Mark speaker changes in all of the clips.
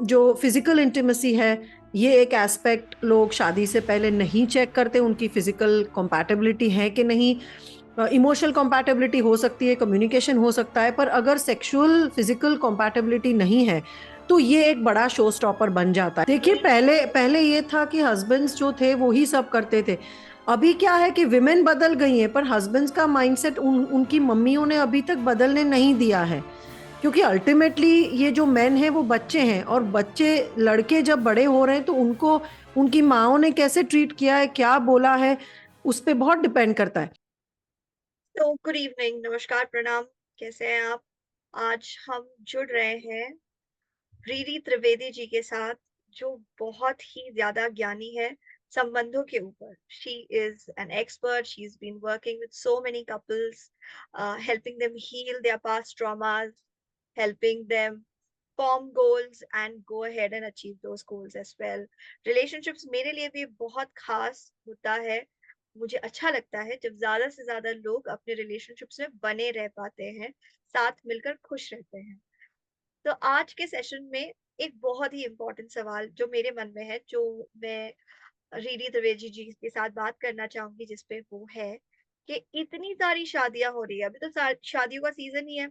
Speaker 1: जो physical intimacy है, ये एक एस्पेक्ट लोग शादी से पहले नहीं चेक करते, उनकी फिजिकल कंपैटिबिलिटी है कि नहीं। इमोशनल कंपैटिबिलिटी हो सकती है, कम्युनिकेशन हो सकता है, पर अगर सेक्सुअल फिजिकल कंपैटिबिलिटी नहीं है तो ये एक बड़ा शो स्टॉपर बन जाता है। देखिए, पहले पहले ये था कि हस्बैंड्स जो थे वो ही सब करते थे। अभी क्या है कि विमेन बदल गई हैं, पर हस्बैंड्स का माइंडसेट उनकी मम्मियों ने अभी तक बदलने नहीं दिया है। क्योंकि अल्टीमेटली ये जो मेन है वो बच्चे हैं, और बच्चे लड़के जब बड़े हो रहे हैं तो उनको उनकी माओ ने कैसे ट्रीट किया है, क्या बोला है, उस पे बहुत डिपेंड करता है।
Speaker 2: तो गुड इवनिंग, नमस्कार, प्रणाम। कैसे हैं आप? आज हम जुड़ रहे हैं रीरी त्रिवेदी जी के साथ, जो बहुत ही ज्यादा ज्ञानी है संबंधों के ऊपर। She is an expert, she is been working with so many couples, helping them heal their past traumas, helping them form goals and go ahead and achieve those goals as well. Relationships मेरे लिए भी बहुत खास होता है। मुझे अच्छा लगता है जब ज्यादा से ज्यादा लोग अपने रिलेशनशिप्स में बने रह पाते हैं, साथ मिलकर खुश रहते हैं। तो आज के सेशन में एक बहुत ही इम्पोर्टेंट सवाल जो मेरे मन में है, जो मैं रीरी द्विवेदी जी के साथ बात करना चाहूंगी, जिसपे वो है कि इतनी सारी शादियां हो रही है। अभी तो शादियों का सीजन ही है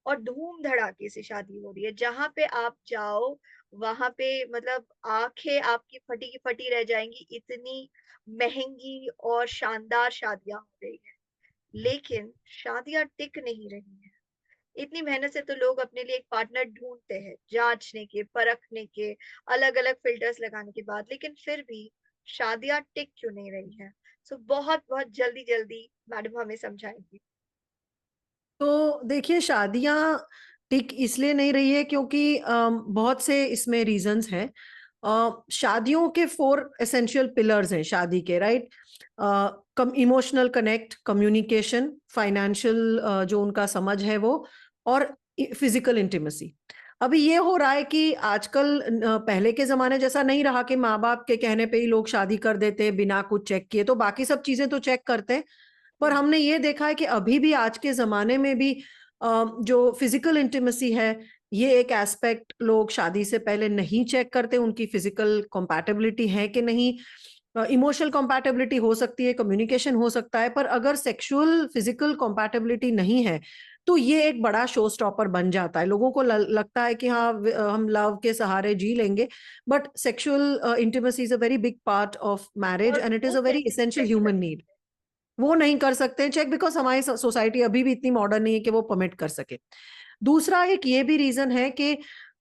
Speaker 2: और धूम धड़ाके से शादी हो रही है। जहाँ पे आप जाओ, वहां पे मतलब आंखें आपकी फटी की फटी रह जाएंगी, इतनी महंगी और शानदार शादियां हो रही है। लेकिन शादियां टिक नहीं रही हैं। इतनी मेहनत से तो लोग अपने लिए एक पार्टनर ढूंढते हैं, जांचने के, परखने के, अलग अलग फिल्टर्स लगाने के बाद, लेकिन फिर भी शादियां टिक क्यों नहीं रही हैं? सो बहुत बहुत जल्दी जल्दी मैडम हमें समझाएंगी।
Speaker 1: तो देखिए, शादियां टिक इसलिए नहीं रही है क्योंकि बहुत से इसमें रीजंस हैं। शादियों के 4 एसेंशियल पिलर्स हैं शादी के, right. Emotional connect, communication, financial जो उनका समझ है वो, और फिजिकल इंटीमेसी। अभी ये हो रहा है कि आजकल पहले के जमाने जैसा नहीं रहा कि माँ बाप के कहने पे ही लोग शादी कर देते हैं बिना कुछ चेक किए, तो बाकी सब चीजें तो चेक करते हैं। पर
Speaker 2: हम्म।
Speaker 1: हमने ये देखा है कि अभी भी आज के जमाने में भी जो फिजिकल इंटीमेसी है, ये एक एस्पेक्ट लोग शादी से पहले नहीं चेक करते, उनकी फिजिकल कंपैटिबिलिटी है कि नहीं। इमोशनल कंपैटिबिलिटी हो सकती है, कम्युनिकेशन हो सकता है, पर अगर सेक्सुअल फिजिकल कंपैटिबिलिटी नहीं है तो ये एक बड़ा शो स्टॉपर बन जाता है। लोगों को लगता है कि हाँ, हम लव के सहारे जी लेंगे, but sexual intimacy is a very big part of marriage
Speaker 2: और
Speaker 1: एंड इट इज
Speaker 2: वो
Speaker 1: अ वेरी
Speaker 2: कैसे
Speaker 1: एसेंशियल
Speaker 2: चेक
Speaker 1: ह्यूमन
Speaker 2: करें?
Speaker 1: नीड। वो नहीं कर सकते चेक, बिकॉज हमारी सोसाइटी अभी भी इतनी मॉडर्न नहीं है कि वो परमिट कर सके। दूसरा एक ये भी रीजन है कि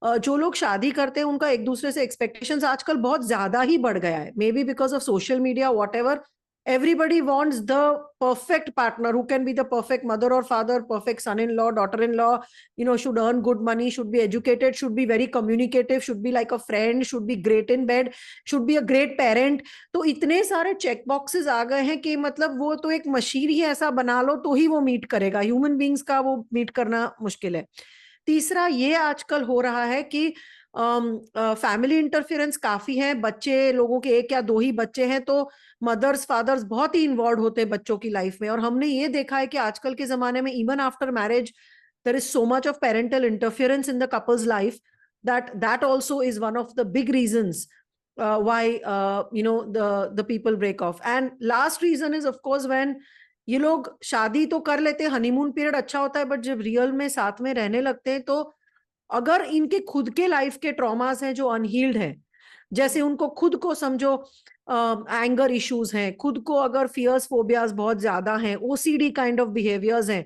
Speaker 1: जो लोग शादी करते हैं उनका एक दूसरे से एक्सपेक्टेशंस आजकल बहुत ज्यादा ही बढ़ गया है, may be because of social media, what ever. Everybody wants the perfect partner who can be the perfect mother or father, perfect son-in-law, daughter-in-law, should earn good money, should be educated, should be very communicative, should be like a friend, should be great in bed, should be a great parent। तो इतने सारे check boxes आ गए हैं कि मतलब वो तो एक मशीन ही ऐसा बना लो तो ही वो मीट करेगा, ह्यूमन बींग्स का वो मीट करना मुश्किल है। तीसरा ये आजकल हो रहा है कि फैमिली इंटरफेरेंस काफी है। बच्चे लोगों के एक या दो ही बच्चे हैं तो मदर्स फादर्स बहुत ही इन्वॉल्व होते हैं बच्चों की लाइफ में, और हमने ये देखा है कि आजकल के जमाने में even after marriage there is so much of parental interference in the couple's life that also is one of the big reasons why the people break off. And last reason is of course when ये लोग शादी तो कर लेते हैं, honeymoon period अच्छा होता है, बट जब रियल में साथ में रहने लगते हैं तो अगर इनके खुद के लाइफ के ट्रॉमास हैं जो अनहील्ड हैं, जैसे उनको खुद को समझो एंगर इश्यूज हैं, खुद को अगर फियर्स फोबियाज बहुत ज्यादा हैं, ओसीडी काइंड ऑफ बिहेवियर्स हैं,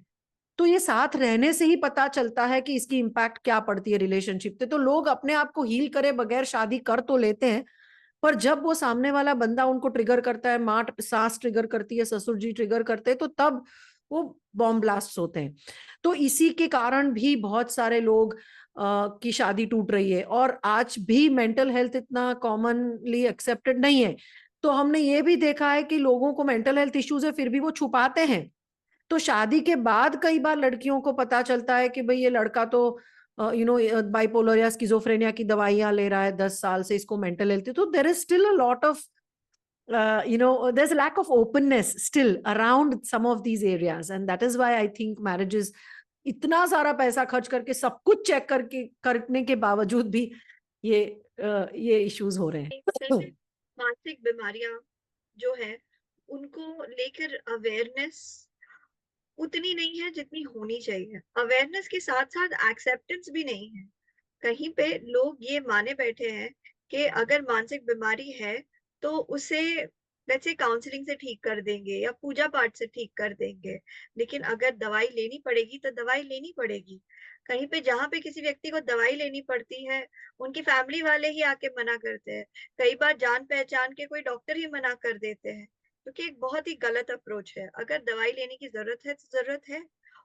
Speaker 1: तो ये साथ रहने से ही पता चलता है कि इसकी इम्पैक्ट क्या पड़ती है रिलेशनशिप पे। तो लोग अपने आप को हील करे बगैर शादी कर तो लेते हैं, पर जब वो सामने वाला बंदा उनको ट्रिगर करता है, माँ सास ट्रिगर करती है, ससुर जी ट्रिगर करते हैं, तो तब वो बॉम्ब ब्लास्ट होते हैं। तो इसी के कारण भी बहुत सारे लोग की शादी टूट रही है, और आज भी मेंटल हेल्थ इतना कॉमनली एक्सेप्टेड नहीं है। तो हमने ये भी देखा है कि लोगों को मेंटल हेल्थ इश्यूज है फिर भी वो छुपाते हैं। तो शादी के बाद कई बार लड़कियों को पता चलता है कि भाई ये लड़का तो बाइपोलर या स्किजोफ्रेनिया की दवाइयां ले रहा है 10 साल से, इसको मेंटल हेल्थ। तो there is still a lot of there's a lack of openness still around some of these areas, and that is why I think marriages इतना सारा पैसा खर्च करके सब कुछ चेक करके करने के बावजूद भी ये इश्यूज हो रहे
Speaker 2: जैसे
Speaker 1: हैं।
Speaker 2: मानसिक बीमारियां जो है उनको लेकर अवेयरनेस उतनी नहीं है जितनी होनी चाहिए। अवेयरनेस के साथ साथ एक्सेप्टेंस भी नहीं है। कहीं पे लोग ये माने बैठे हैं कि अगर मानसिक बीमारी है तो उसे जैसे काउंसलिंग से ठीक कर देंगे या पूजा पाठ से ठीक कर देंगे, लेकिन अगर दवाई लेनी पड़ेगी तो दवाई लेनी पड़ेगी। कहीं पे जहां पे किसी व्यक्ति को दवाई लेनी पड़ती है, उनकी फैमिली वाले ही आके मना करते हैं। कई बार जान पहचान के कोई डॉक्टर ही मना कर देते हैं, क्योंकि एक बहुत ही गलत अप्रोच है। अगर दवाई लेने की जरूरत है तो जरूरत है,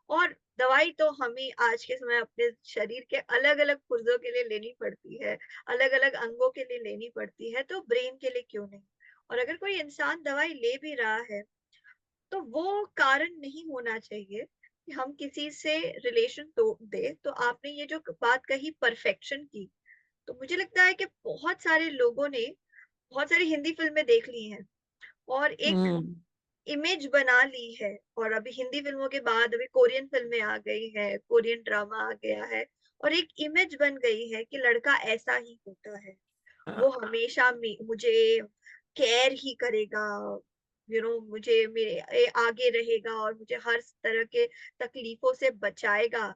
Speaker 2: और दवाई तो हमें आज के समय अपने शरीर के अलग अलग पुर्जों के लिए लेनी पड़ती है, अलग अलग अंगों के लिए लेनी पड़ती है, तो ब्रेन के लिए क्यों नहीं। और अगर कोई इंसान दवाई ले भी रहा है तो वो कारण नहीं होना चाहिए कि हम किसी से रिलेशन तोड़ दे। तो आपने ये जो बात कही परफेक्शन की, तो मुझे लगता है कि बहुत सारे लोगों ने बहुत सारी हिंदी फिल्में देख ली हैं और एक
Speaker 1: हम्म।
Speaker 2: इमेज बना ली है। और अभी हिंदी फिल्मों के बाद अभी कोरियन फिल्में आ गई है, कोरियन ड्रामा आ गया है, और एक इमेज बन गई है कि लड़का ऐसा ही होता है, वो हमेशा मुझे केयर ही करेगा, मुझे मेरे आगे रहेगा और मुझे हर तरह के तकलीफों से बचाएगा।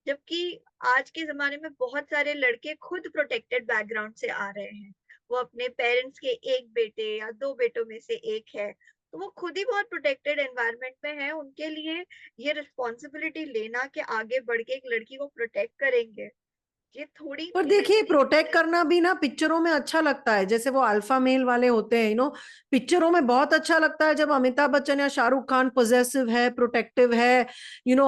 Speaker 2: जबकि आज के जमाने में बहुत सारे लड़के खुद प्रोटेक्टेड बैकग्राउंड से आ रहे हैं। वो अपने पेरेंट्स के एक बेटे या दो बेटों में से एक है, तो वो खुद ही बहुत प्रोटेक्टेड एनवायरनमेंट में है। उनके लिए ये रिस्पॉन्सिबिलिटी लेना कि आगे बढ़ के एक लड़की को प्रोटेक्ट करेंगे, ये थोड़ी
Speaker 1: पर देखिए,
Speaker 2: रियलिस्टिक
Speaker 1: प्रोटेक्ट
Speaker 2: नहीं है।
Speaker 1: करना भी ना पिक्चरों में अच्छा लगता है, जैसे वो अल्फा मेल वाले होते हैं, पिक्चरों में बहुत अच्छा लगता है जब अमिताभ बच्चन या शाहरुख खान पोजेसिव है, प्रोटेक्टिव है,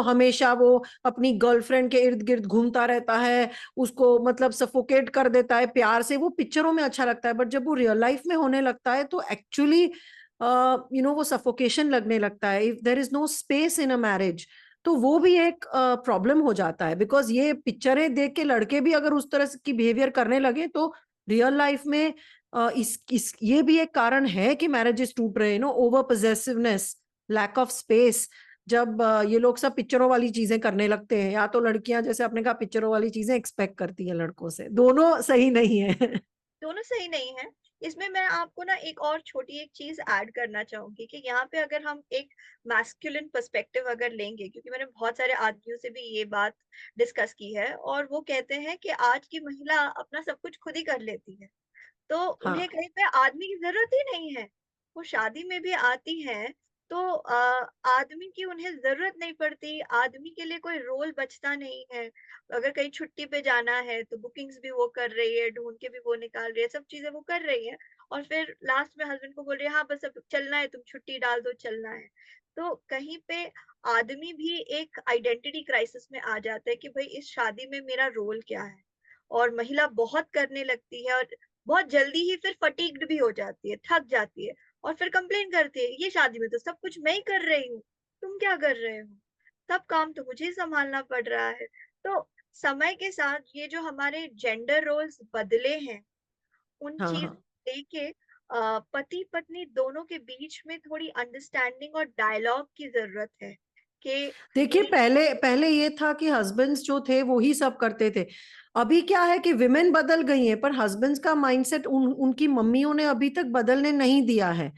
Speaker 1: हमेशा वो अपनी गर्लफ्रेंड के इर्द गिर्द घूमता रहता है, उसको मतलब सफोकेट कर देता है प्यार से, वो पिक्चरों में अच्छा लगता है। बट जब वो रियल लाइफ में होने लगता है तो एक्चुअली वो सफोकेशन लगने लगता है। If there is no space in a marriage, तो वो भी एक प्रॉब्लम हो जाता है। बिकॉज ये पिक्चरें देख के लड़के भी अगर उस तरह की बिहेवियर करने लगे तो रियल लाइफ में इस ये भी एक कारण है कि मैरिजेस टूट रहे हैं। Over possessiveness, lack of space. जब ये लोग सब पिक्चरों वाली चीजें करने लगते हैं, या तो लड़कियां जैसे आपने कहा पिक्चरों वाली चीजें एक्सपेक्ट करती है लड़कों से, दोनों सही नहीं है।
Speaker 2: दोनों सही नहीं है। इसमें मैं आपको ना एक और छोटी एक चीज ऐड करना चाहूंगी कि यहाँ पे अगर हम एक मैस्कुलिन पर्सपेक्टिव अगर लेंगे, क्योंकि मैंने बहुत सारे आदमियों से भी ये बात डिस्कस की है और वो कहते हैं कि आज की महिला अपना सब कुछ खुद ही कर लेती है, तो उन्हें
Speaker 1: हाँ,
Speaker 2: कहीं पे आदमी की जरूरत ही नहीं है। वो शादी में भी आती हैं तो आदमी की उन्हें जरूरत नहीं पड़ती, आदमी के लिए कोई रोल बचता नहीं है। अगर कहीं छुट्टी पे जाना है तो बुकिंग्स भी वो कर रही है, ढूंढ के भी वो निकाल रही है, सब चीजें वो कर रही है, और फिर लास्ट में हस्बैंड को बोल रही है हाँ बस अब चलना है, तुम छुट्टी डाल दो, चलना है। तो कहीं पे आदमी भी एक आइडेंटिटी क्राइसिस में आ जाता है कि भाई इस शादी में मेरा रोल क्या है। और महिला बहुत करने लगती है और बहुत जल्दी ही फिर फटीग्ड भी हो जाती है, थक जाती है, और फिर कंप्लेन करती है ये शादी में तो सब कुछ मैं ही कर रही हूँ, तुम क्या कर रहे हो, सब काम तो मुझे ही संभालना पड़ रहा है। तो समय के साथ ये जो हमारे जेंडर रोल्स बदले हैं, उन
Speaker 1: हाँ,
Speaker 2: चीज
Speaker 1: हाँ।
Speaker 2: लेके पति पत्नी दोनों के बीच में थोड़ी अंडरस्टैंडिंग और डायलॉग की जरूरत है कि
Speaker 1: देखिए,
Speaker 2: मेरी
Speaker 1: पहले पहले ये था कि हस्बैंड्स जो थे वो ही सब करते थे। अभी क्या है कि विमेन बदल गई हैं, पर हस्बैंड्स का माइंडसेट उनकी मम्मियों ने अभी तक बदलने नहीं दिया है।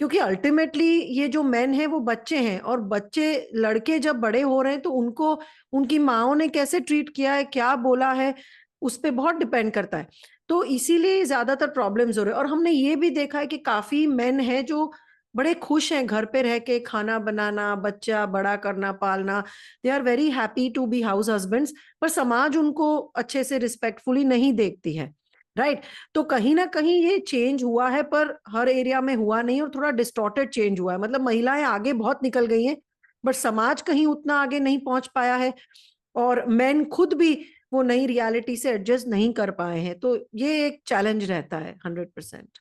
Speaker 1: क्योंकि अल्टीमेटली ये जो मेन है वो बच्चे हैं, और बच्चे लड़के जब बड़े हो रहे हैं तो उनको उनकी माओ ने कैसे ट्रीट किया है, क्या बोला है, उस पे बहुत डिपेंड करता है। तो इसीलिए ज्यादातर प्रॉब्लम्स हो रहे हैं। और हमने ये भी देखा है कि काफी मेन है जो बड़े खुश हैं घर पे रह के, खाना बनाना, बच्चा बड़ा करना, पालना। They are very happy to be house husbands. पर समाज उनको अच्छे से रिस्पेक्टफुली नहीं देखती है। राइट। तो कहीं ना कहीं ये चेंज हुआ है, पर हर एरिया में हुआ नहीं, और थोड़ा डिस्टॉर्टेड चेंज हुआ है। मतलब महिलाएं आगे बहुत निकल गई हैं, बट समाज कहीं उतना आगे नहीं पहुंच पाया है, और मेन खुद भी वो नई रियलिटी से एडजस्ट नहीं कर पाए हैं। तो ये एक चैलेंज रहता है 100%।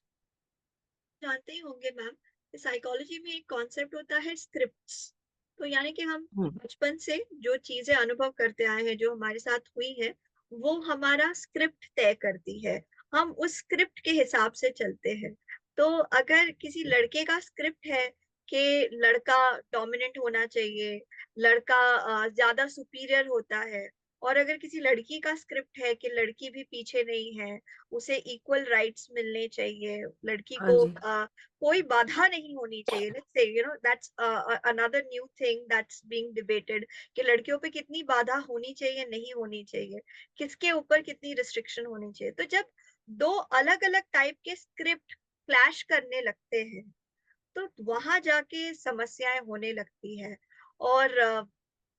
Speaker 2: जानते ही होंगे मैम, साइकोलॉजी में एक कॉन्सेप्ट होता है स्क्रिप्ट्स। तो यानी कि हम
Speaker 1: हम्म।
Speaker 2: बचपन से जो चीजें अनुभव करते आए हैं, जो हमारे साथ हुई है, वो हमारा स्क्रिप्ट तय करती है। हम उस स्क्रिप्ट के हिसाब से चलते हैं। तो अगर किसी लड़के का स्क्रिप्ट है कि लड़का डोमिनेंट होना चाहिए, लड़का ज्यादा सुपीरियर होता है, और अगर किसी लड़की का स्क्रिप्ट है कि लड़की भी पीछे नहीं है, उसे इक्वल राइट्स मिलने चाहिए, लड़की
Speaker 1: हाँ
Speaker 2: को
Speaker 1: जी।
Speaker 2: कोई बाधा नहीं होनी चाहिए। Let's say that's another new thing that's being debated कि लड़कियों पे कितनी बाधा होनी चाहिए, नहीं होनी चाहिए, किसके ऊपर कितनी रिस्ट्रिक्शन होनी चाहिए। तो जब 2 अलग-अलग टाइप के स्क्रिप्ट क्लैश करने लगते हैं, तो वहां जाके समस्याएं होने लगती है। और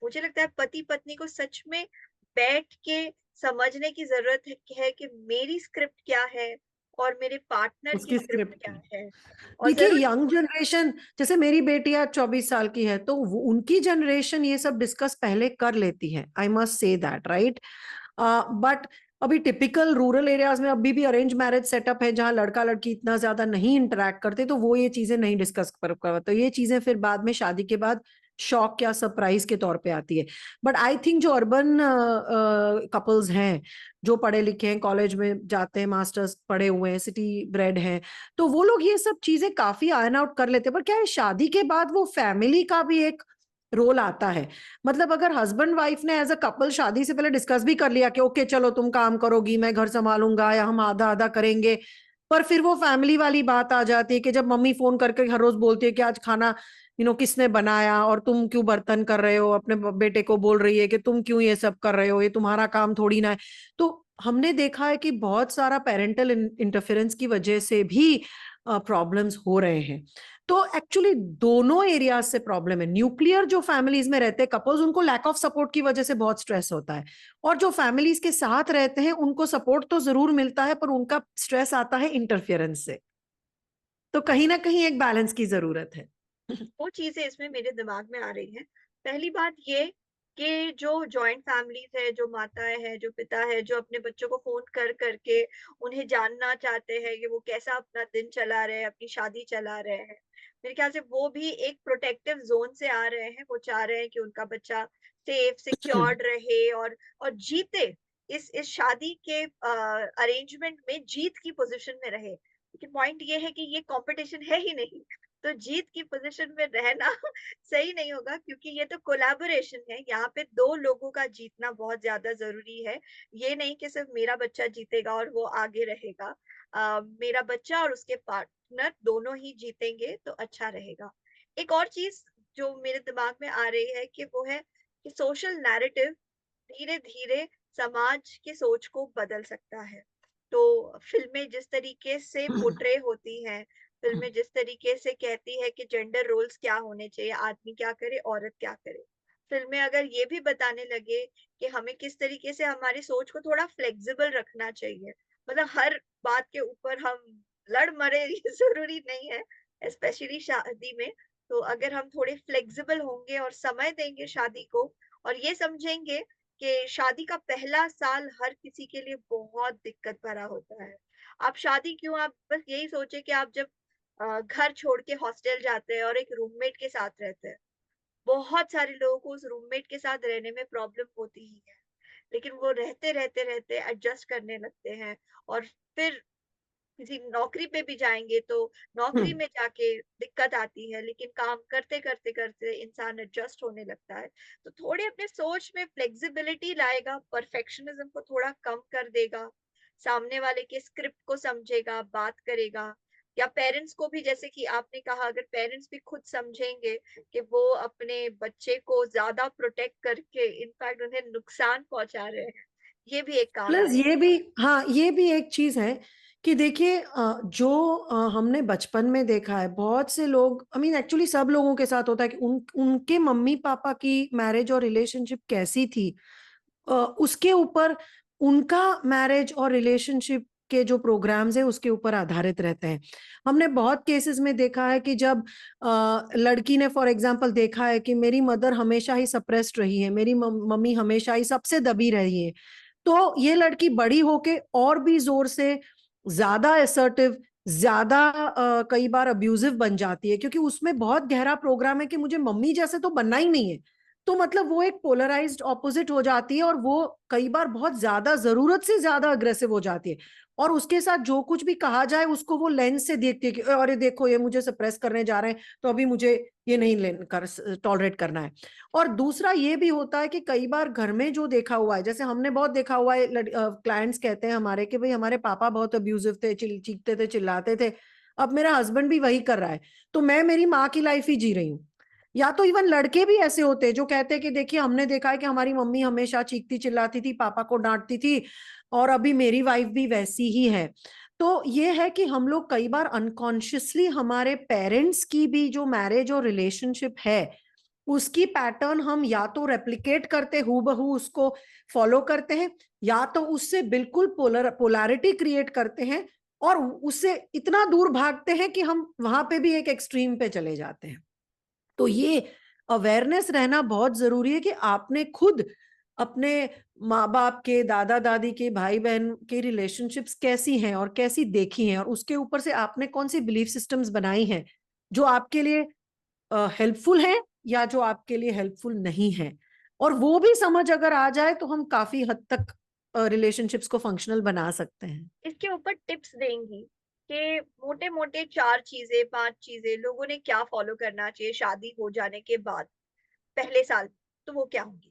Speaker 2: मुझे लगता है पति पत्नी को सच में बैठ के समझने की जरूरत है कि मेरी स्क्रिप्ट क्या है और मेरे पार्टनर की
Speaker 1: उसकी
Speaker 2: स्क्रिप्ट
Speaker 1: स्क्रिप्ट।
Speaker 2: क्या है। और
Speaker 1: देखिए
Speaker 2: जरूरी
Speaker 1: यंग जनरेशन, जैसे मेरी बेटी आज 24 साल की है, तो उनकी जनरेशन ये सब डिस्कस पहले कर लेती है, I must say that, right. But अभी टिपिकल रूरल एरियाज में अभी भी अरेंज मैरिज सेटअप है जहां लड़का लड़की इतना ज्यादा नहीं इंटरेक्ट करते, तो वो ये चीजें नहीं डिस्कस कर, तो ये चीजें फिर बाद में शादी के बाद शॉक या सरप्राइज के तौर पे आती है। बट आई थिंक जो अर्बन कपल्स हैं, जो पढ़े लिखे हैं, कॉलेज में जाते हैं, मास्टर्स पढ़े हुए हैं, सिटी ब्रेड हैं, तो वो लोग ये सब चीजें काफी आयन आउट कर लेते हैं। पर क्या है, शादी के बाद वो फैमिली का भी एक रोल आता है। मतलब अगर हस्बैंड वाइफ ने एज अ कपल शादी से पहले डिस्कस भी कर लिया कि ओके चलो तुम काम करोगी, मैं घर संभालूंगा, या हम आधा आधा करेंगे, पर फिर वो फैमिली वाली बात आ जाती है कि जब मम्मी फोन करके हर रोज बोलती है कि आज खाना किसने बनाया, और तुम क्यों बर्तन कर रहे हो, अपने बेटे को बोल रही है कि तुम क्यों ये सब कर रहे हो, ये तुम्हारा काम थोड़ी ना है। तो हमने देखा है कि बहुत सारा पेरेंटल इंटरफेरेंस की वजह से भी प्रॉब्लम्स हो रहे हैं। तो एक्चुअली दोनों एरियाज से प्रॉब्लम है। न्यूक्लियर जो फैमिलीज में रहते हैं कपल्स, उनको लैक ऑफ सपोर्ट की वजह से बहुत स्ट्रेस होता है, और जो फैमिलीज के साथ रहते हैं उनको सपोर्ट तो जरूर मिलता है, पर उनका स्ट्रेस आता है इंटरफियरेंस से। तो कहीं ना कहीं एक बैलेंस की जरूरत है।
Speaker 2: वो चीजें इसमें मेरे दिमाग में आ रही हैं। पहली बात ये कि जो जॉइंट फैमिलीज है, जो माताएं हैं, जो पिता है, जो अपने बच्चों को फोन कर करके उन्हें जानना चाहते हैं कि वो कैसा अपना दिन चला रहे हैं, अपनी शादी चला रहे हैं, मेरे ख्याल से वो भी एक प्रोटेक्टिव जोन से आ रहे हैं। वो चाह रहे हैं कि उनका बच्चा सेफ सिक्योर्ड रहे और जीते, इस शादी के अरेंजमेंट में जीत की पोजीशन में रहे। लेकिन पॉइंट ये है कि ये कंपटीशन है ही नहीं, तो जीत की पोजीशन में रहना सही नहीं होगा, क्योंकि ये तो कोलैबोरेशन है। यहाँ पे 2 लोगों का जीतना बहुत ज़्यादा ज़रूरी है। ये नहीं कि सिर्फ मेरा बच्चा जीतेगा और वो आगे रहेगा। मेरा बच्चा और उसके पार्टनर दोनों ही जीतेंगे तो अच्छा रहेगा। एक और चीज़ जो मेरे दिमाग में आ रही है कि वो है कि सोशल नैरेटिव धीरे-धीरे समाज की सोच को बदल सकता है। तो फ़िल्में जिस तरीके से पोर्ट्रे होती हैं, फ़िल्में जिस तरीके से कहती है कि जेंडर रोल्स क्या होने चाहिए, आदमी क्या करे, औरत क्या करे। फ़िल्में अगर ये भी बताने लगे कि हमें किस तरीके से हमारी सोच को थोड़ा फ्लेक्सिबल रखना चाहिए। मतलब हर बात के ऊपर हम लड़ मरे ये ज़रूरी नहीं है, स्पेशली शादी में। तो अगर हम थोड़े फ्लेक्सिबल होंगे और समय देंगे शादी को और ये समझेंगे कि शादी का पहला साल हर किसी के लिए बहुत दिक्कत भरा होता है। आप शादी क्यों, आप बस यही सोचिए कि आप जब घर छोड़ के हॉस्टल जाते हैं और एक रूममेट के साथ रहते हैं। बहुत सारे लोगों को उस रूममेट के साथ रहने में प्रॉब्लम होती ही है, लेकिन वो रहते एडजस्ट करने लगते हैं। और फिर किसी नौकरी पे भी जाएँगे तो नौकरी में जाके दिक्कत आती है, लेकिन काम करते इंसान एडजस्ट होने लगता है। तो थोड़े अपने सोच में फ्लेक्सिबिलिटी लाएगा, परफेक्शनिज़्म को थोड़ा कम कर देगा, सामने वाले के स्क्रिप्ट को समझेगा, बात करेगा। या पेरेंट्स को भी, जैसे कि आपने कहा, अगर पेरेंट्स भी खुद समझेंगे कि वो अपने बच्चे को ज़्यादा प्रोटेक्ट करके इनफैक्ट उन्हें नुकसान पहुँचा रहे हैं, ये भी एक काम
Speaker 1: प्लस
Speaker 2: आएगा।
Speaker 1: ये भी, हाँ ये भी एक चीज है कि देखिए जो हमने बचपन में देखा है, बहुत से लोग, आई मीन एक्चुअली सब लोगों के साथ होता है कि उनके मम्मी पापा की मैरिज और रिलेशनशिप कैसी थी, उसके ऊपर उनका मैरिज और रिलेशनशिप के जो प्रोग्राम्स है उसके ऊपर आधारित रहते हैं। हमने बहुत केसेस में देखा है कि जब लड़की ने फॉर एग्जांपल देखा है कि मेरी मदर हमेशा ही सप्रेस्ड रही है, मेरी मम्मी हमेशा ही सबसे दबी रही है, तो ये लड़की बड़ी होके और भी जोर से ज्यादा असर्टिव, ज्यादा कई बार अब्यूजिव बन जाती है, क्योंकि उसमें बहुत गहरा प्रोग्राम है कि मुझे मम्मी जैसे तो बनना ही नहीं है। तो मतलब वो एक पोलराइज्ड ऑपोजिट हो जाती है, और वो कई बार बहुत ज्यादा, जरूरत से ज्यादा अग्रेसिव हो जाती है। और उसके साथ जो कुछ भी कहा जाए उसको वो लेंस से देखती है कि अरे देखो ये मुझे सप्रेस करने जा रहे हैं, तो अभी मुझे ये नहीं कर टॉलरेट करना है। और दूसरा ये भी होता है कि कई बार घर में जो देखा हुआ है, जैसे हमने बहुत देखा हुआ है, क्लाइंट्स कहते हैं हमारे कि भाई हमारे पापा बहुत अब्यूजिव थे, चीखते थे, चिल्लाते थे, अब मेरा हस्बैंड भी वही कर रहा है, तो मैं मेरी माँ की लाइफ ही जी रही हूँ। या तो इवन लड़के भी ऐसे होते हैं जो कहते हैं कि देखिए हमने देखा है कि हमारी मम्मी हमेशा चीखती चिल्लाती थी, पापा को डांटती थी, और अभी मेरी वाइफ भी वैसी ही है। तो ये है कि हम लोग कई बार अनकॉन्शियसली हमारे पेरेंट्स की भी जो मैरिज और रिलेशनशिप है उसकी पैटर्न हम या तो रेप्लिकेट करते, हूबहू उसको फॉलो करते हैं, या तो उससे बिल्कुल पोलैरिटी क्रिएट करते हैं और उससे इतना दूर भागते हैं कि हम वहां पे भी एक एक्सट्रीम पे चले जाते हैं। तो ये अवेयरनेस रहना बहुत जरूरी है कि आपने खुद अपने माँ बाप के, दादा दादी के, भाई बहन के रिलेशनशिप्स कैसी हैं और कैसी देखी हैं, और उसके ऊपर से आपने कौन सी बिलीफ सिस्टम्स बनाई हैं जो आपके लिए हेल्पफुल है या जो आपके लिए हेल्पफुल नहीं है। और वो भी समझ अगर आ जाए तो हम काफी हद तक रिलेशनशिप्स को फंक्शनल बना सकते हैं।
Speaker 2: इसके ऊपर टिप्स देंगी कि मोटे-मोटे 4 चीज़ें, 5 चीज़ें लोगों ने क्या फ़ॉलो करना चाहिए शादी हो जाने के बाद, पहले साल, तो वो क्या होंगी?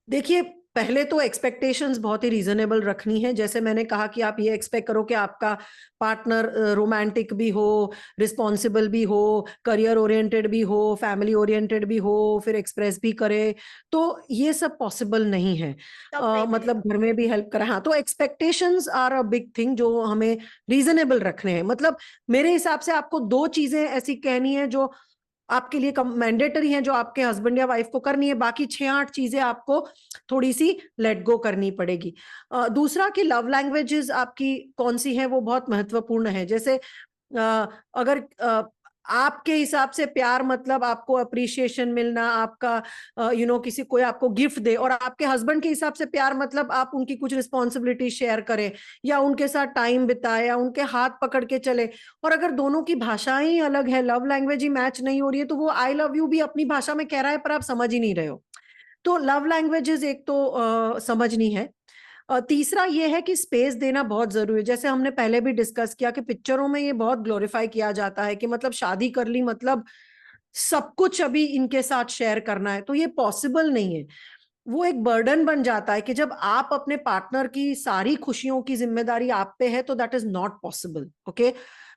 Speaker 1: देखिए, पहले तो एक्सपेक्टेशंस बहुत ही रीजनेबल रखनी है। जैसे मैंने कहा कि आप ये एक्सपेक्ट करो कि आपका पार्टनर रोमांटिक भी हो, रिस्पॉन्सिबल भी हो, करियर ओरिएंटेड भी हो, फैमिली ओरिएंटेड भी हो, फिर एक्सप्रेस भी करे, तो ये सब पॉसिबल नहीं है।
Speaker 2: तब नहीं
Speaker 1: मतलब
Speaker 2: मिलेगा।
Speaker 1: घर में भी हेल्प करा, हाँ, तो expectations are a big thing जो हमें रीजनेबल रखने हैं। मतलब मेरे हिसाब से आपको 2 चीजें ऐसी कहनी है जो आपके लिए मैंडेटरी है, जो आपके हस्बैंड या वाइफ को करनी है, बाकी 6-8 चीजें आपको थोड़ी सी लेट गो करनी पड़ेगी। दूसरा कि लव लैंग्वेजेस आपकी कौन सी है वो बहुत महत्वपूर्ण है। जैसे अगर आपके हिसाब से प्यार मतलब आपको अप्रिशिएशन मिलना, आपका किसी कोई आपको गिफ्ट दे, और आपके हस्बैंड के हिसाब से प्यार मतलब आप उनकी कुछ रिस्पॉन्सिबिलिटी शेयर करें या उनके साथ टाइम बिताए या उनके हाथ पकड़ के चले, और अगर दोनों की भाषाएं ही अलग है, लव लैंग्वेज ही मैच नहीं हो रही है, तो वो आई लव यू भी अपनी भाषा में कह रहा है पर आप समझ ही नहीं रहे हो। तो लव लैंग्वेजेस एक तो समझनी है। तीसरा ये है कि स्पेस देना बहुत जरूरी है। जैसे हमने पहले भी डिस्कस किया कि पिक्चरों में ये बहुत ग्लोरीफाई किया जाता है कि मतलब शादी कर ली मतलब सब कुछ अभी इनके साथ शेयर करना है, तो ये पॉसिबल नहीं है। वो एक बर्डन बन जाता है कि जब आप अपने पार्टनर की सारी खुशियों की जिम्मेदारी आप पे है, तो that is not possible. Okay,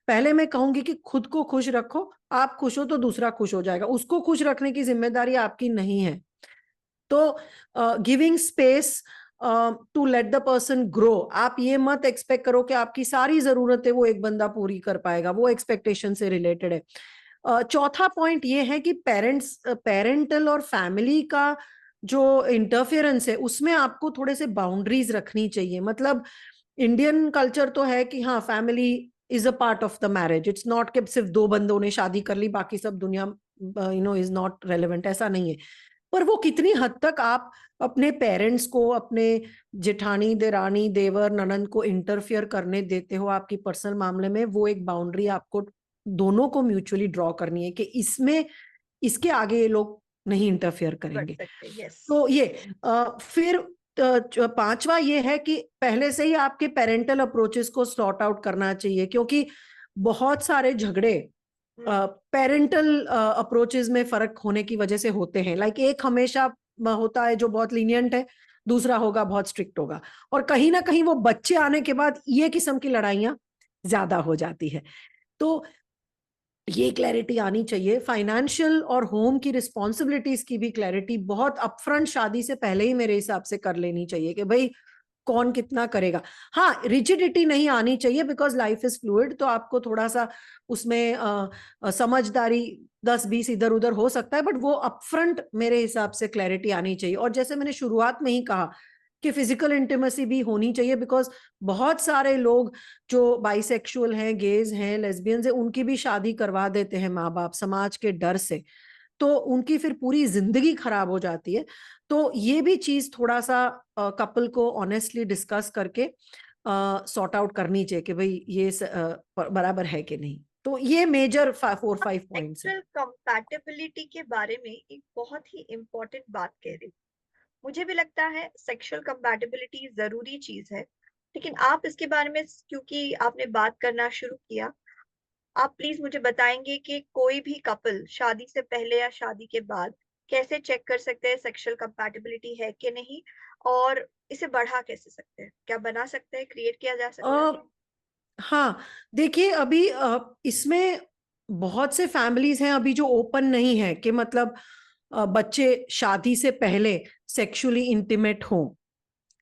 Speaker 1: पहले मैं कहूंगी कि खुद को खुश रखो, आप खुश हो तो दूसरा खुश हो जाएगा, उसको खुश रखने की जिम्मेदारी आपकी नहीं है। तो giving space to let the person grow, आप ये मत एक्सपेक्ट करो कि आपकी सारी जरूरतें वो एक बंदा पूरी कर पाएगा, वो एक्सपेक्टेशन से रिलेटेड है। चौथा पॉइंट ये है कि पेरेंटल और फैमिली का जो इंटरफेरेंस है उसमें आपको थोड़े से बाउंड्रीज रखनी चाहिए। मतलब इंडियन कल्चर तो है कि हाँ, family is a part of the marriage, it's not कि सिर्फ 2 बंदों ने शादी कर ली बाकी सब दुनिया इज नॉट रेलेवेंट, ऐसा नहीं है। पर वो कितनी हद तक आप अपने पेरेंट्स को, अपने जेठानी, देरानी, देवर, ननंद को इंटरफियर करने देते हो आपकी पर्सनल मामले में, वो एक बाउंड्री आपको दोनों को म्यूचुअली ड्रॉ करनी है कि इसमें, इसके आगे ये लोग नहीं इंटरफियर
Speaker 2: बढ़
Speaker 1: करेंगे।
Speaker 2: सकते हैं, यस।
Speaker 1: तो ये फिर पांचवा ये है कि पहले से ही आपके पेरेंटल अप्रोचेस को सॉर्ट आउट करना चाहिए, क्योंकि बहुत सारे झगड़े
Speaker 2: हुँ,
Speaker 1: पेरेंटल अप्रोचेस में फर्क होने की वजह से होते हैं। लाइक एक हमेशा होता है जो बहुत लीनियंट है, दूसरा होगा बहुत स्ट्रिक्ट होगा, और कहीं ना कहीं वो बच्चे आने के बाद ये किस्म की लड़ाइयां ज्यादा हो जाती है। तो ये क्लैरिटी आनी चाहिए। फाइनेंशियल और होम की रिस्पॉन्सिबिलिटीज की भी क्लैरिटी बहुत अपफ्रंट शादी से पहले ही मेरे हिसाब से कर लेनी चाहिए कि भाई कौन कितना करेगा। हाँ, रिजिडिटी नहीं आनी चाहिए बिकॉज लाइफ इज फ्लूइड, तो आपको थोड़ा सा उसमें समझदारी 10-20 इधर उधर हो सकता है, बट वो अपफ्रंट मेरे हिसाब से क्लैरिटी आनी चाहिए। और जैसे मैंने शुरुआत में ही कहा कि फिजिकल इंटीमेसी भी होनी चाहिए, बिकॉज बहुत सारे लोग जो बाइसेक्सुअल हैं, गेज हैं, लेस्बियंस हैं, उनकी भी शादी करवा देते हैं माँ बाप समाज के डर से, तो उनकी फिर पूरी जिंदगी खराब हो जाती है। तो ये भी चीज थोड़ा सा कपल को ऑनेस्टली डिस्कस करके सॉर्ट आउट करनी चाहिए कि भाई ये बराबर है कि नहीं। तो ये मेजर 4-5 पॉइंट्स है।
Speaker 2: सेक्सुअल कंपैटिबिलिटी के बारे में एक बहुत ही इम्पोर्टेंट बात कह रही हूँ। मुझे भी लगता है सेक्सुअल कंपैटिबिलिटी ज़रूरी चीज़ है। लेकिन आप इसके बारे में, क्योंकि आपने बात करना शुरू किया, आप प्लीज मुझे बताएंगे कि कोई भी कपल शादी से पहले या शादी के बाद कैसे चेक कर सकते हैं सेक्सुअल कंपैटिबिलिटी है कि नहीं, और इसे बढ़ा कैसे सकते हैं, क्या बना सकते हैं, क्रिएट किया जा सकता है?
Speaker 1: अ, हाँ, देखिए अभी इसमें बहुत से फैमिलीज हैं अभी जो ओपन नहीं है कि मतलब बच्चे शादी से पहले सेक्सुअली इंटीमेट हों।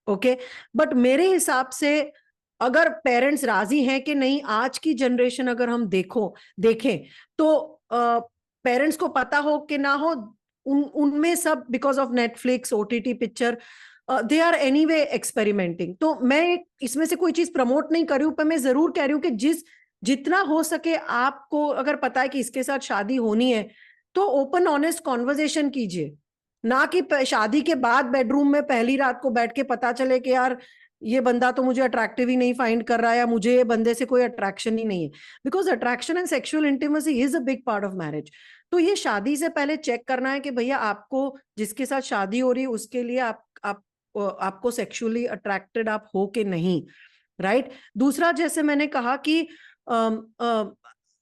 Speaker 1: ओके, बट मेरे हिसाब से अगर पेरेंट्स राजी हैं कि नहीं, आज की जनरेशन अगर हम देखें तो पेरेंट्स को पता हो कि ना हो, उनमें सब because of Netflix OTT picture they are anyway experimenting. तो मैं इसमें से कोई चीज प्रमोट नहीं कर रही हूं, पर मैं जरूर कह रही हूं कि जितना हो सके आपको अगर पता है कि इसके साथ शादी होनी है तो ओपन ऑनेस्ट कॉन्वर्जेशन कीजिए, ना कि शादी के बाद बेडरूम में पहली रात को बैठ के पता चले कि यार ये बंदा तो मुझे अट्रैक्टिव ही नहीं फाइंड कर रहा है, या मुझे ये बंदे से कोई अट्रैक्शन ही नहीं है। Because attraction and sexual intimacy is a big part of marriage. तो ये शादी से पहले चेक करना है कि भैया आपको जिसके साथ शादी हो रही है उसके लिए आपको सेक्सुअली अट्रैक्टेड आप हो कि नहीं, राइट। दूसरा, जैसे मैंने कहा कि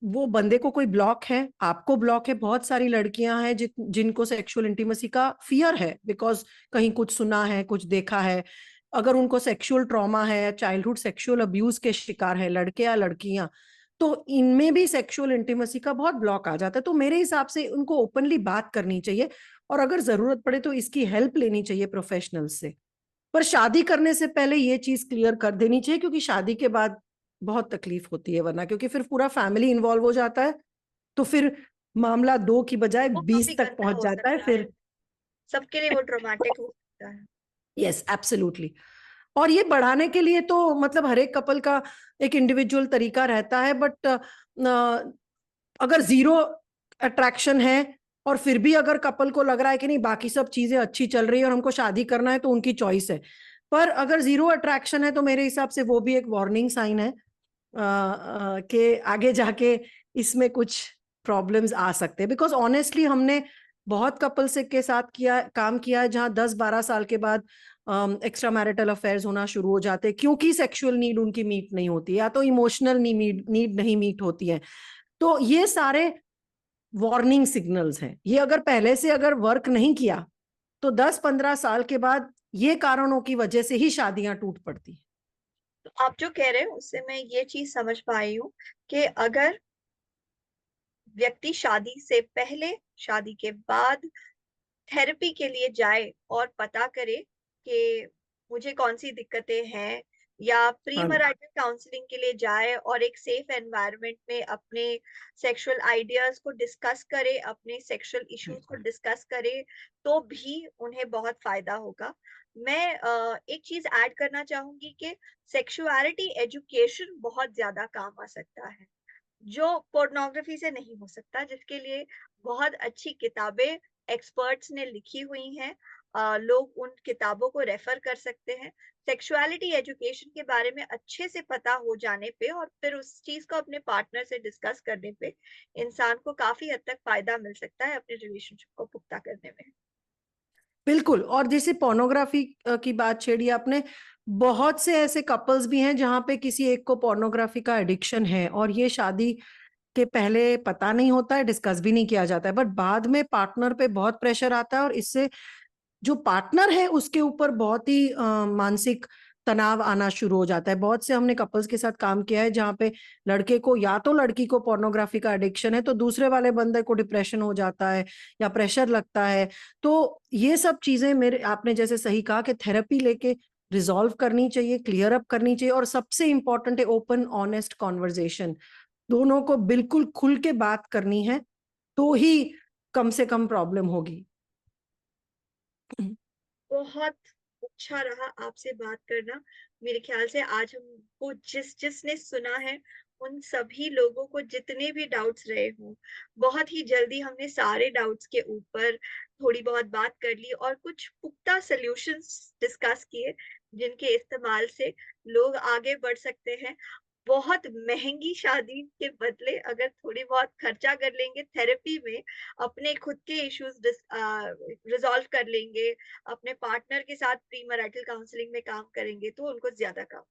Speaker 1: वो बंदे को कोई ब्लॉक है, आपको ब्लॉक है, बहुत सारी लड़कियां हैं जिनको सेक्सुअल इंटीमेसी का फियर है बिकॉज कहीं कुछ सुना है, कुछ देखा है। अगर उनको सेक्सुअल ट्रॉमा है, चाइल्डहुड सेक्सुअल अब्यूज के शिकार है लड़के या लड़कियां, तो इनमें भी सेक्सुअल इंटीमेसी का बहुत ब्लॉक आ जाता है। तो मेरे हिसाब से उनको ओपनली बात करनी चाहिए, और अगर जरूरत पड़े तो इसकी हेल्प लेनी चाहिए प्रोफेशनल से। पर शादी करने से पहले ये चीज क्लियर कर देनी चाहिए, क्योंकि शादी के बाद बहुत तकलीफ होती है वरना, क्योंकि फिर पूरा फैमिली इन्वॉल्व हो जाता है, तो फिर मामला 2 की बजाय
Speaker 2: वो काफी
Speaker 1: 20 तक
Speaker 2: गंदा
Speaker 1: पहुंच
Speaker 2: हो
Speaker 1: जाता है
Speaker 2: सकता है,
Speaker 1: फिर।
Speaker 2: सबके लिए वो ट्रॉमेटिक हो सकता है।
Speaker 1: Yes, absolutely. और ये बढ़ाने के लिए तो मतलब हर एक कपल का एक इंडिविजुअल तरीका रहता है, बट अगर जीरो अट्रैक्शन है और फिर भी अगर कपल को लग रहा है कि नहीं बाकी सब चीजें अच्छी चल रही है और हमको शादी करना है, तो उनकी चॉइस है। पर अगर जीरो अट्रैक्शन है तो मेरे हिसाब से वो भी एक वार्निंग साइन है कि आगे जाके इसमें कुछ प्रॉब्लम्स आ सकते हैं। बिकॉज ऑनेस्टली हमने बहुत कपल से के साथ काम किया है जहां 10-12 साल के बाद एक्स्ट्रा मैरिटल अफेयर्स होना शुरू हो जाते हैं, क्योंकि सेक्सुअल नीड उनकी मीट नहीं होती या तो इमोशनल नीड नहीं मीट होती है। तो ये सारे वार्निंग सिग्नल्स हैं। ये अगर पहले से अगर वर्क नहीं किया तो 10-15 साल के बाद ये कारणों की वजह से ही शादियां टूट पड़ती हैं।
Speaker 2: तो आप जो कह रहे हैं उससे मैं ये चीज समझ पाई हूँ कि अगर व्यक्ति शादी से पहले, शादी के बाद थेरेपी के लिए जाए और पता करे कि मुझे कौन सी दिक्कतें हैं, या प्री
Speaker 1: हाँ
Speaker 2: मैरिटल काउंसलिंग के लिए जाए और एक सेफ एनवायरनमेंट में अपने सेक्सुअल आइडियाज को डिस्कस करे, अपने सेक्सुअल इश्यूज को डिस्कस करे, तो भी उन्हें बहुत फायदा होगा। मैं एक चीज ऐड करना चाहूंगी कि सेक्सुअलिटी एजुकेशन बहुत ज्यादा काम आ सकता है, जो पोर्नोग्राफी से नहीं हो सकता, जिसके लिए बहुत अच्छी किताबें एक्सपर्ट्स ने लिखी हुई हैं। लोग उन किताबों को रेफर कर सकते हैं। सेक्सुअलिटी एजुकेशन के बारे में अच्छे से पता हो जाने पे और फिर उस चीज को अपने पार्टनर से डिस्कस करने पे इंसान को काफी हद तक फायदा मिल सकता है अपने रिलेशनशिप को पुख्ता करने में।
Speaker 1: बिल्कुल। और जैसे पोर्नोग्राफी की बात छेड़ी आपने, बहुत से ऐसे कपल्स भी हैं जहां पे किसी एक को पोर्नोग्राफी का एडिक्शन है और ये शादी के पहले पता नहीं होता है, डिस्कस भी नहीं किया जाता है, बट बाद में पार्टनर पे बहुत प्रेशर आता है और इससे जो पार्टनर है उसके ऊपर बहुत ही मानसिक तनाव आना शुरू हो जाता है। बहुत से हमने कपल्स के साथ काम किया है जहाँ पे लड़के को या तो लड़की को पोर्नोग्राफी का एडिक्शन है तो दूसरे वाले बंदे को डिप्रेशन हो जाता है या प्रेशर लगता है। तो ये सब चीजें मेरे आपने जैसे सही कहा कि थेरेपी लेके रिजॉल्व करनी चाहिए, क्लियर अप करनी चाहिए, और सबसे इंपॉर्टेंट है ओपन ऑनेस्ट कॉन्वर्जेशन। दोनों को बिल्कुल खुल के बात करनी है, तो ही कम से कम प्रॉब्लम होगी।
Speaker 2: बहुत अच्छा रहा आपसे बात करना। मेरे ख्याल से आज हमको जिसने सुना है, उन सभी लोगों को जितने भी डाउट्स रहे हों, बहुत ही जल्दी हमने सारे डाउट्स के ऊपर थोड़ी बहुत बात कर ली और कुछ पुख्ता सॉल्यूशंस डिस्कस किए, जिनके इस्तेमाल से लोग आगे बढ़ सकते हैं। बहुत महंगी शादी के बदले अगर थोड़ी बहुत खर्चा कर लेंगे थेरेपी में, अपने खुद के इश्यूज रिजॉल्व कर लेंगे, अपने पार्टनर के साथ प्री मैरिटल काउंसलिंग में काम करेंगे, तो उनको ज्यादा काम।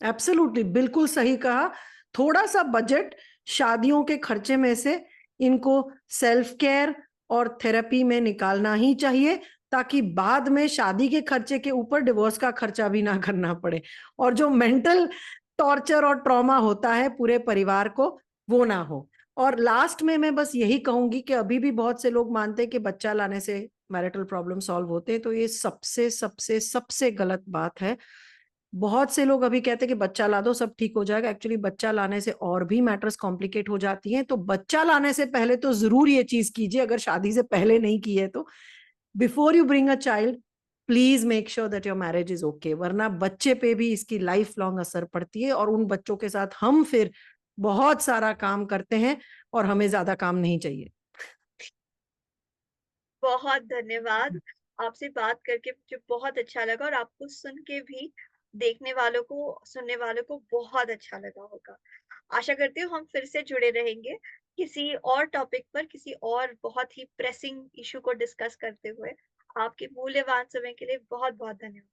Speaker 1: एब्सोल्युटली, बिल्कुल सही कहा। थोड़ा सा बजट शादियों के खर्चे में से इनको सेल्फ केयर और थेरेपी में निकालना ही चाहिए, ताकि बाद में शादी के खर्चे के ऊपर डिवोर्स का खर्चा भी ना करना पड़े, और जो मेंटल टॉर्चर और ट्रॉमा होता है पूरे परिवार को, वो ना हो। और लास्ट में मैं बस यही कहूंगी कि अभी भी बहुत से लोग मानते हैं कि बच्चा लाने से मैरिटल प्रॉब्लम सॉल्व होते हैं, तो ये सबसे सबसे सबसे गलत बात है। बहुत से लोग अभी कहते हैं कि बच्चा ला दो सब ठीक हो जाएगा। एक्चुअली बच्चा लाने से और भी मैटर्स कॉम्प्लिकेट हो जाती हैं। तो बच्चा लाने से पहले तो जरूर ये चीज कीजिए, अगर शादी से पहले नहीं की है तो, before you bring a child, please make sure that your marriage is okay, वरना बच्चे पे भी इसकी लाइफ लॉन्ग असर पड़ती है, और उन बच्चों के साथ हम फिर बहुत सारा काम करते हैं, और हमें ज्यादा काम नहीं चाहिए।
Speaker 2: बहुत धन्यवाद। आपसे बात करके मुझे बहुत अच्छा लगा और आपको सुन के भी देखने वालों को, सुनने वालों को बहुत अच्छा लगा होगा। आशा करती हूँ हम फिर से जुड़े रहेंगे किसी और टॉपिक पर, किसी और बहुत ही प्रेसिंग इश्यू को डिस्कस करते हुए। आपके मूल्यवान समय के लिए बहुत-बहुत धन्यवाद।